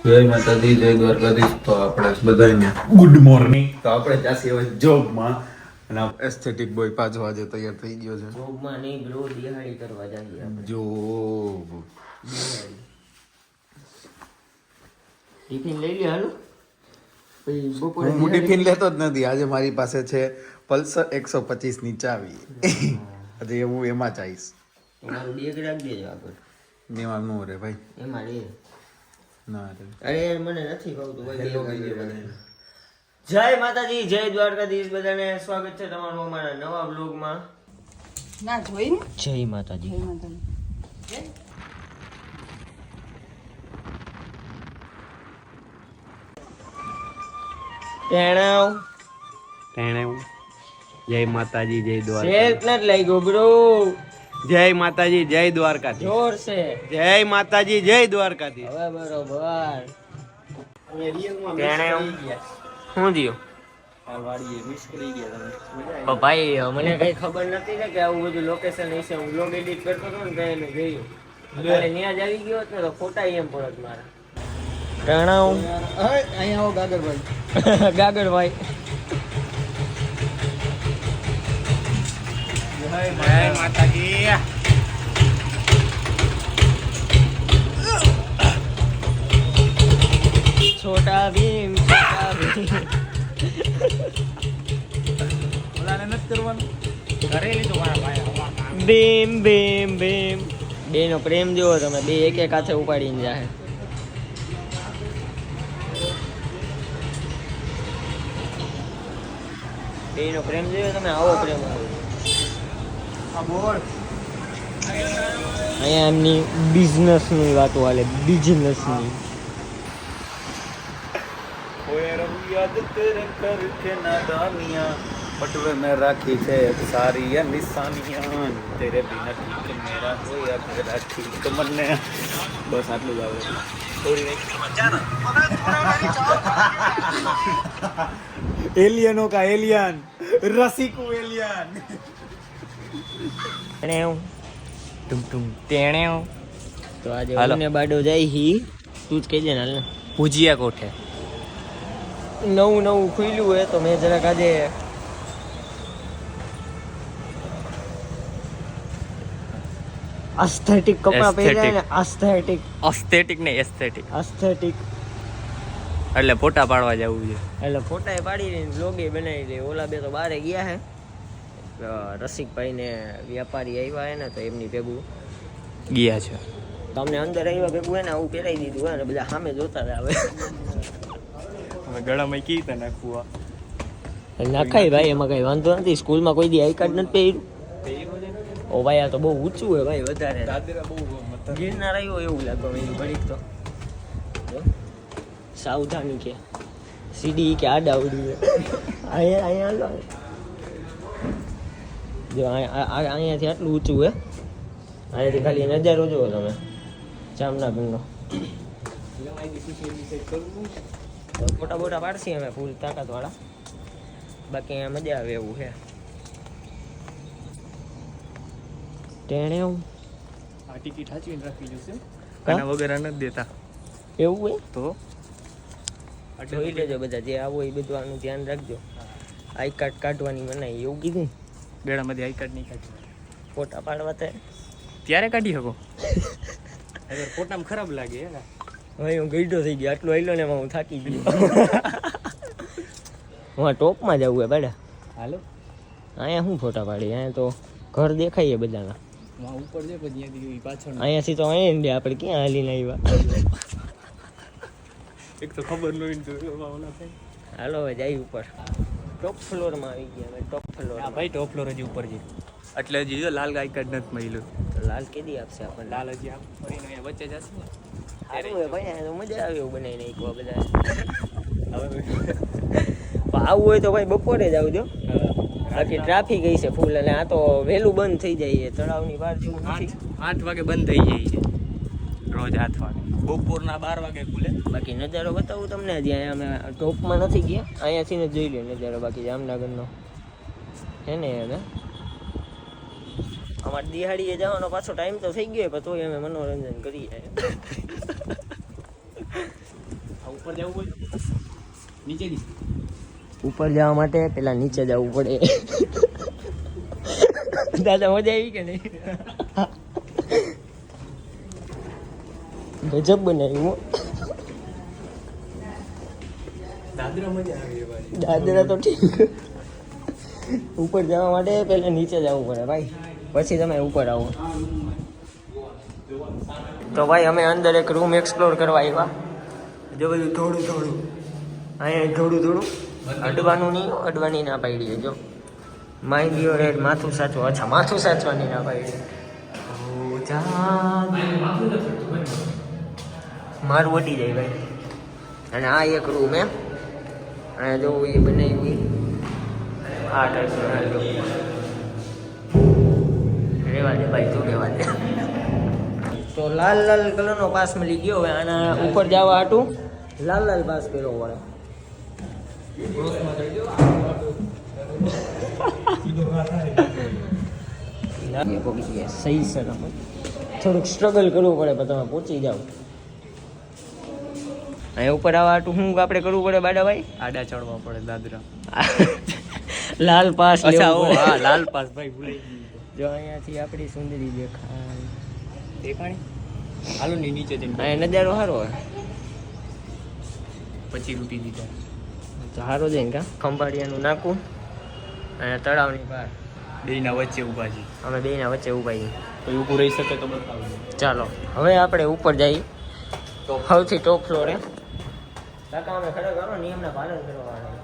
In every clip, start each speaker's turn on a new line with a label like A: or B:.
A: જય માતાજી, જય દ્વારકાધીશ. તો આપણે બધાને ગુડ મોર્નિંગ. તો આપણે જાસી હવે જોબમાં અને એસ્થેટિક બોય પાછો આજે તૈયાર થઈ ગયો છે.
B: જોબમાં નહીં બ્રો, દિહાડી કરવા જઈએ આપણે.
A: જોબ
B: ટિફિન લઈ લે હાલો. પછી બપોરે
A: હું ટિફિન લેતો જ નથી. આજે મારી પાસે છે પલ્સર 125 ની ચાવી. આજે હું એમાં ચાહીશ.
B: મારું બેગ રાખી દેજો આગળ.
A: એમાં નો રે ભાઈ,
B: એમાં રે.
A: ના રે.
B: અરે યાર મને નથી ખાવતું ભાઈ. જય માતાજી, જય દ્વારકાધીશ. બધાને સ્વાગત છે તમારું અમારા નવા બ્લોગમાં.
C: ના જોઈને
B: જય માતાજી.
D: જય માતાજી, જય દ્વારકા.
B: સેલ્ફ નથી લાગ્યો બ્રો.
D: જય માતાજી, જય દ્વારકાથી.
B: જોર છે.
D: જય માતાજી, જય દ્વારકાથી.
B: હવે બરોબર. શું થયું? ભાઈ મને કઈ ખબર નથી ને કે આવું બધું લોકેશન હશે. હું બ્લોગ એડિટ કરતો હતો ને ત્યાં મેં જોયું. અત્યારે ત્યાં જ આવી ગયો હોત ને તો ફોટા એમ પડત મારા. પ્રણામ.
C: અહીંયા આવો ગાગરભાઈ.
B: ગાગરભાઈ.
D: જય માતાજી.
B: છોટા ભીમ, છોટા ભીમ.
D: ઓલાને નથી કરવાનું. ઘરે લીધું મારા ભાઈ.
B: ભીમ ભીમ ભીમ. બે નો પ્રેમ જોવો તમે, બે એક એક હાથે ઉપાડીને જાય. બે નો પ્રેમ જોયો તમે, આવો પ્રેમ અહીંયા એમની બિઝનેસ ની વાતો હાલે. બિઝનેસ ની
A: पटवे में राखी थे सारी ये निशानियां तेरे बिना ठीक मेरा कोई अगर ठीक मरने बस आटલું જ આવડે. एलियनों का एलियन रसिकू एलियन.
B: ટુમ ટુમ ટેણે. તો આજે
D: હાલો.
B: ને બાડો જાય હી. તું જ કહી દે ને હાલ ને.
D: ભુજિયા કોઠે.
B: નવું નવું ખુલ્યું હોય તો મેં જરાક આજે એસ્થેટિક કપડાં પહેર્યા ને.
D: એસ્થેટિક ને એસ્થેટિક
B: એસ્થેટિક
D: એટલે ફોટા પાડવા જવું છે.
B: એટલે ફોટા પાડી લઈને બ્લોગે બનાવી લે. ઓલા બે તો બહારે ગયા હે. રસિકભાઈ ને વ્યાપારી આવ્યા હે ને તો એમની ભેગું
D: ગયા છે.
B: તમને અંદર આવ્યા ભેગું હે ને આવું પહેરાવી દીધું હે ને બધા સામે જોતા રહે. હવે
D: હવે ગળામાં કી રીતે નાખવું?
B: નખાય ભાઈ, એમાં કઈ વાંધો નથી. સ્કૂલમાં કોઈ દી આઈ કાર્ડ નથી પહેર્યું. ઓ ભાઈ આ તો બહુ ઊંચું હોય ભાઈ, વધારે ગિરનાર આવ્યો એવું લાગે એનું ઘડીક તો. સાવધાની કે સીડી કે આડા ઉડી. અહીંયા અહીંયા હાલો. જો અહીંયાથી આટલું ઊંચું હે. અહીંયાથી ખાલી નજારો જુઓ તમે જામનગરનો. ફોટા બોટા પાડશી અમે ફૂલ તાકાત વાળા. બાકી અહીંયા મજા આવે એવું છે. ટેણે
D: આ ટિકિટ સાચવીને રાખવી જોશે. આના વગર નથી દેતા.
B: એવું હોય
D: તો
B: જોઈ લેજો બધા. જે આવો એ બધું આનું ધ્યાન રાખજો. આઈ કાર્ડ કાઢવાની મનાઈ એવું કીધું.
D: ગળામાંથી આઈ કાર્ડ નહીં કાઢી.
B: ફોટા પાડવા
D: ત્યારે કાઢી શકો. અગર ફોટામાં ખરાબ લાગે હે ને.
B: હવે હું ગઈડો થઈ ગયો. આટલું આવેલો ને એમાં હું થાકી ગયો. હું ટોપમાં જવું હે બેડા.
D: હાલો
B: અહીંયા શું ફોટા પાડી? અહીંયા તો ઘર દેખાય બધાના.
D: ઉપર છે પછી અહીંયાથી પાછળ.
B: અહીંયાથી તો અહીંયા ને આપણે ક્યાં હાલીને આવ્યા.
D: એક તો ખબર ન હોય તો ઓલા થાય.
B: હાલો હવે જાય ઉપર. ટોપ ફ્લોરમાં આવી ગયા અમે. Top floor.
D: હા ભાઈ, ટોપ ફ્લોર હજી ઉપર છે. એટલે હજી જો લાલ આઈ કાર્ડ નથી મળ્યું.
B: લાલ કેદી આપશે આપણને?
D: લાલ હજી આમ ફરીને અહીંયા વચ્ચે જશે ને.
B: સારું હોય ભાઈ, અહીંયા તો મજા આવે એવું બનાવીને એકવા બધા.
D: હવે
B: આવું હોય તો ભાઈ બપોરે જ આવજો. બાકી ટ્રાફિક હશે ફૂલ. અને આ તો વહેલું બંધ થઈ જાય. તળાવની બહાર જેવું નથી.
D: 8 વાગે બંધ થઈ જાય છે રોજ. 8 વાગે. બપોરના 12 વાગે ખુલે.
B: બાકી નજારો બતાવું તમને. હજી અહીંયા અમે ટોપમાં નથી ગયા. અહીંયાથી જ જોઈ લે નજારો. બાકી જામનગરનો છે ને હવે અમારે દિહાડીએ જવાનો પાછો ટાઈમ તો થઈ ગયો પણ તોય અમે મનોરંજન કરીએ.
D: ઉપર જવું હોય નીચે દી
B: ઉપર જવા માટે પેલા નીચે જવું પડે. દાદા મજા આવી કે નહીં? ગજબ બનાવ્યું હો.
D: દાદરા મજા આવી ભાઈ.
B: દાદરા તો ઠીક, ઉપર જવા માટે પહેલા નીચે જવું પડે ભાઈ, પછી તમે ઉપર આવો. તો ભાઈ અમે અંદર એક રૂમ એક્સપ્લોર કરવા આવ્યા. જો બધું થોડું થોડું અહીંયા થોડું થોડું અડવાનું નહીં, અડવાની ના પાડી. જો માઇન્ડ યોર હેડ, માથું સાચવું. અચ્છા, માથું સાચવાની ના પાડી. મારું વટી જાય ભાઈ. અને આ એક રૂમ એમ, અને જો એ બનાવી આ ટાઈપનું રેવા દે ભાઈ, તું રેવા દે. તો લાલ લાલ કલરનો પાસ મળી ગયો. હવે આના ઉપર જવા હાટું લાલ લાલ પાસ પહેરવો પડે. સહી સર થોડુંક સ્ટ્રગલ કરવું પડે, પણ તમે પહોંચી જાઓ. અહીંયા ઉપર આવવા હાટું શું આપણે કરવું પડે બાડાભાઈ?
D: આડા ચડવા પડે દાદરા.
B: લાલ પાસ
D: અચ્છા,
B: લેવું
D: ઓ
B: પડે.
D: હા, લાલ પાસ ભાઈ ભૂલાઈ ગયું.
B: જો અહીંયાથી આપણી સુંદરી દેખાય.
D: દેખાણી હાલો ની નીચે જઈને
B: અહીંયા નજારો સારો હોય.
D: પછી રૂટી દીધા.
B: તો સારો જઈને કા ખંભાળિયાનું નાખું અને તળાવની બહાર
D: બેયના વચ્ચે ઊભા છે.
B: અમે બેયના વચ્ચે ઊભા છીએ.
D: કોઈ ઊભું રહી શકે તો બતાવજો.
B: ચાલો હવે આપણે ઉપર જઈએ, સૌથી ટોપ ફ્લોરે. કાકા અમે ખરેખર નિયમના પાલન કરવાના,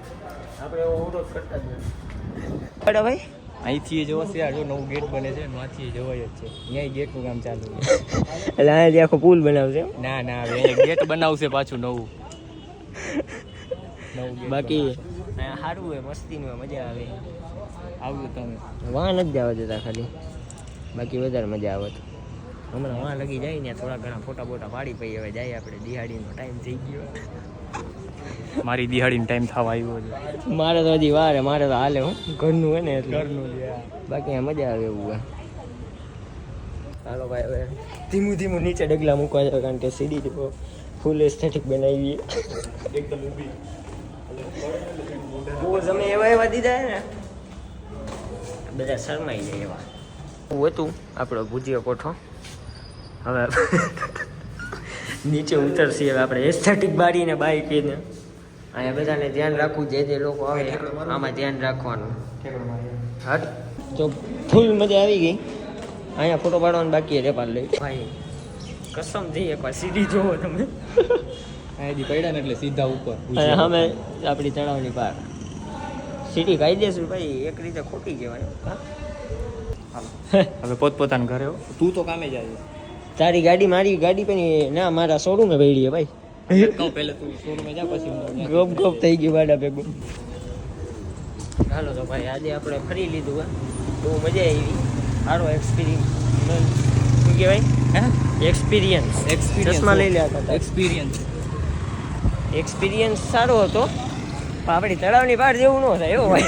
B: આપણે એવો અવરોધ કરતા જ નથી. ભાઈ
D: અહીંથી જોવા છે, આ જો નવું ગેટ બને છે, ત્યાંથી જવાય જ છે. અહીંયા ગેટનું કામ ચાલુ છે.
B: એટલે અહીંયાથી આખો પુલ બનાવશે એમ?
D: ના ના, હવે અહીંયા ગેટ બનાવશે પાછું નવું.
B: બાકી અહીંયા સારું હોય, મસ્તીનું હોય, મજા આવે.
D: આવ્યું તમે
B: વાં નથી જવા દેતા ખાલી, બાકી વધારે મજા આવે. તો હમણાં વાં લગી જાય ને થોડા ઘણા ફોટા બોટા પાડી પઈ. હવે જાય આપણે, દિહાડીનો ટાઈમ થઈ ગયો.
D: મારી દિહાડીનો ટાઈમ થવા આવ્યો છે.
B: મારે તો હજી વાર, મારે તો હાલે હું ઘરનું હોય ને એટલે.
D: ઘરનું છે.
B: બાકી અહીંયા મજા આવે એવું હોય. ચાલો ભાઈ હવે ધીમું ધીમું નીચે ડગલા મૂકવા જાય, કારણ કે સીડી ફૂલ એસ્થેટિક બનાવીએ.
D: એકદમ ઊભી.
B: બહુ તમે એવા એવા દીધા ને બધા શરમાઈ જાય એવા. એવું હતું આપણો ભુજિયો કોઠો. હવે નીચે ઉતરશી. હવે આપણે એસ્થેટિક બારીને બાઈકીને અહીંયા બધાને ધ્યાન રાખવું, જે જે લોકો આવે આમાં ધ્યાન રાખવાનું. હા, તો ફૂલ મજા આવી ગઈ. અહીંયા ફોટો પાડવાનું બાકી રેપાલ લઈ ભાઈ. કસમ થઈ એકવાર સીધી જોવો તમે.
D: અહીંયાથી પડ્યા ને એટલે સીધા ઉપર.
B: અને અમે આપણી તળાવની પાર સીટી કાયદેસર ભાઈ, એક રીતે ખોટી કહેવાય.
D: હવે પોતપોતાના ઘરે હો. તું તો કામે જાય.
B: તારી ગાડી મારી ગાડી પણ ના, મારા શોરૂમે પડી ભાઈ.
D: કહું પહેલા તું શોરૂમે જા, પછી
B: ગપ ગપ થઈ ગયું બાડા ભેગું. ચાલો તો ભાઈ આજે આપણે ફરી લીધું હોય, બહુ મજા આવી. સારો એક્સપિરિયન્સ. શું કહેવાય? એક્સપિરિયન્સ. ચશ્મા લઈ લે. એક્સપિરિયન્સ સારો હતો, પણ આપણી તળાવની બહાર જેવું ન થાય એવું ભાઈ.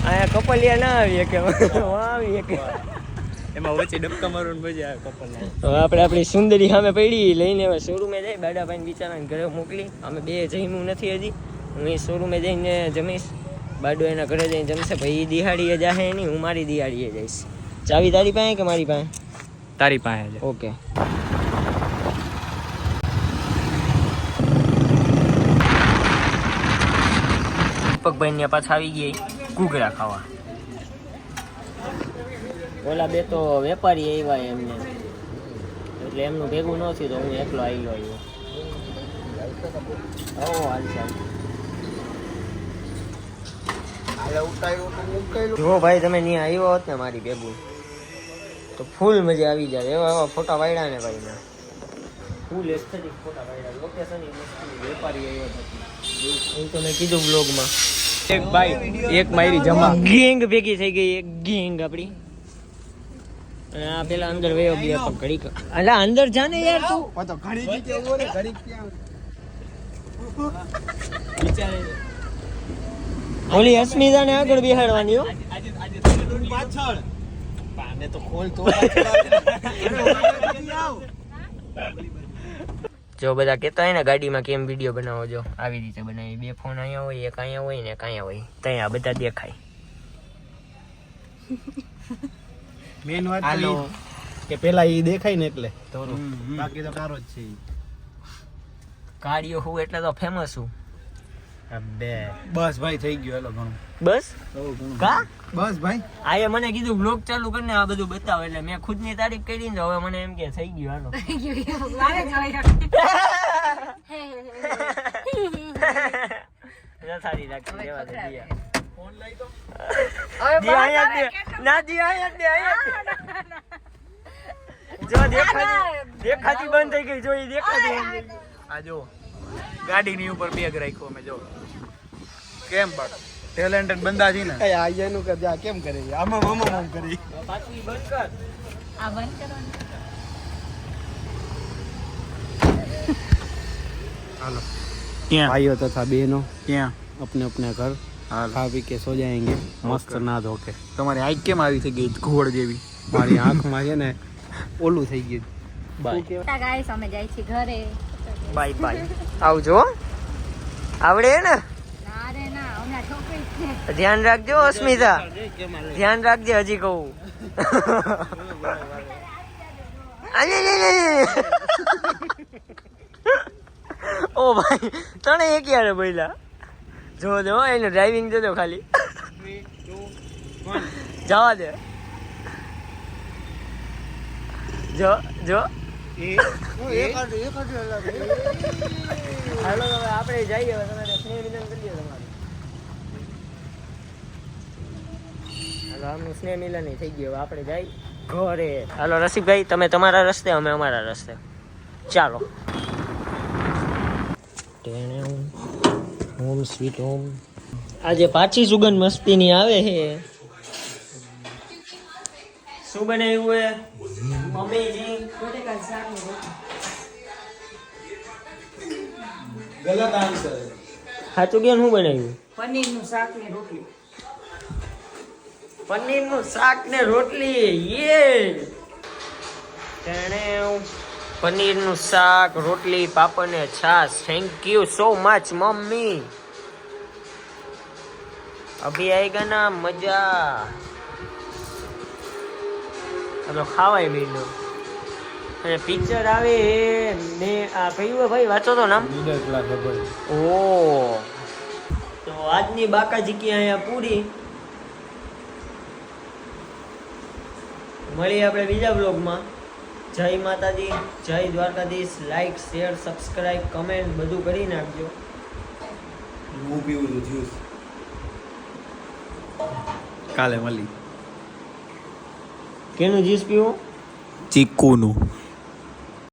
B: અહીંયા કપલિયા ના આવીએ કે આવીએ કે
D: એમાં વચ્ચે ડબકા મારવાનું મજા આવે કપલને.
B: હવે આપણે આપણી સુંદરી સામે પડી લઈને હવે શોરૂમે જાય. બાડાભાઈને બિચારાને ઘરે મોકલી. અમે બે જમ્યું નથી હજી. હું એ શોરૂમે જઈને જમીશ, બાડો એના ઘરે જઈને જમશે. ભાઈ એ દિહાડીએ જાહે નહીં, હું મારી દિહાડીએ જઈશ. ચાવી તારી પાસે કે મારી પાસે?
D: તારી પાસે છે.
B: ઓકે. દીપકભાઈ ને પાછા આવી ગઈ ઘૂઘરા ખાવા. ઓલા બે તો વેપારી આવ્યા એમને, એટલે એમનું ભેગું ન થયું તો હું એકલો આવ્યો. ઓ હાલ ચાલ. જો ભાઈ તમે ત્યાં આવ્યો હોત ને મારી ભેગું તો ફૂલ મજા આવી જાય. એવા એવા ફોટા વાળ્યા ને ભાઈ ના, ફૂલ એસ્થેટિક ફોટા વાળ્યા. લોકેશન વેપારી આવ્યો હતો હું તો મેં કીધું બ્લોગમાં.
D: એક ભાઈ એક મારી જમા
B: ગેંગ ભેગી થઈ ગઈ, એક ગેંગ આપણી. અને આ પેલા અંદર વયો ગયા પણ ઘડીક. અલા અંદર જા ને યાર તું. ઓલી અસ્મિતા ને આગળ બેહાડવાની હો.
D: પાછળ પાને તો ખોલ તો
B: જો બધા કહેતા હોય ને ગાડીમાં કેમ વિડીયો બનાવો, જો આવી રીતે બનાવી. 2 ફોન અહીંયા હોય, એક અહીંયા હોય ને એક અહીંયા હોય, ત્યાં આ બધા દેખાય.
E: મેન વાત તો ઈ કે પેલા ઈ દેખાય ને એટલે તોરો બાકી તો તારો જ છે ઈ.
B: ગાડીઓ હું એટલે તો ફેમસ છું.
E: અબે બસ ભાઈ થઈ ગયું હાલો ઘણું.
B: બસ કા
E: બસ ભાઈ
B: આયે મને કીધું બ્લોગ ચાલુ કરીને આ બધું બતાવો, એટલે મેં ખુદની તારીફ કરી ને હવે મને એમ કે થઈ ગયું હાલો. સારી રાખી દેવા દે દિયા. ફોન લઈ તો દિયા આયા દે ના દિયા આયા દે જો દેખાતી બંધ થઈ ગઈ, જો ઈ દેખાતી બંધ થઈ ગઈ.
E: આ જો ગાડીની ઉપર બેગ રાખ્યો અમે જો કેમ બટ ટેલેન્ટેડ બંદા છે ને એ આયાનું કે જા કેમ કરે આમાં આમ કરી
B: પાછી બંધ કર.
C: આ બંધ કરવાનું.
E: હાલો ક્યાં ભાઈઓ તથા બહેનો ક્યાં अपने अपने घर खा पी के સો જાયેંગે મસ્ત ના ધોકે. તમારી આંખ કેમ આવી થઈ ગઈ ઘોડ જેવી? મારી આંખમાં છે ને ઓલું થઈ ગયું.
B: બાય
C: ગાઈસ અમે જાય છે ઘરે.
B: Bye bye. આવજો. આવડે ને?
C: ના રે ના, હમણાં છોકરી છે.
B: ધ્યાન રાખજો અસ્મિતા, ધ્યાન રાખજે. હજી કહું ઓ ભાઈ તને એક યાર બોલ્યા. જો એનું ડ્રાઇવિંગ જોજો ખાલી. જવા દે. જો હાલો હવે આપણે જઈએ. હવે તમારે સ્નેહ મિલન કરી દો તમારું. હાલો આમનું સ્નેહ મિલન થઈ ગયું. હવે આપણે જઈએ ઘરે. હાલો રસિકભાઈ તમે તમારા રસ્તે, અમે અમારા રસ્તે. ચાલો. Home sweet home. આજે પાછી સુગંધ મસ્તીની આવે છે. શું બનાવ્યું હે મમ્મીજી?
E: ગલત આન્સર.
B: સાચું કેમ શું બનાવ્યું?
C: પનીરનું શાક ને રોટલી.
B: પનીરનું શાક ને રોટલી. યે પનીરનું શાક, રોટલી, પાપડ ને છાશ. Thank you so much mummy. અભી આएगा ના મજા. હવે ખાવાય બેનો. અને પિક્ચર આવે ને આ કયું ભાઈ વાંચો તો નામ?
E: મિડલ ક્લાસ ખબર.
B: ઓ તો આજની બાકાજીકી અહીંયા પૂરી. મળીએ આપણે બીજા બ્લોગમાં. જય માતાજી, જય Dwarkadhish. Like, share, subscribe, comment બધું કરી નાખજો.
E: હું પીવું છું જ્યુસ. કાલે મળી
B: કેનું જ્યુસ પીવું?
E: ચીકુનું.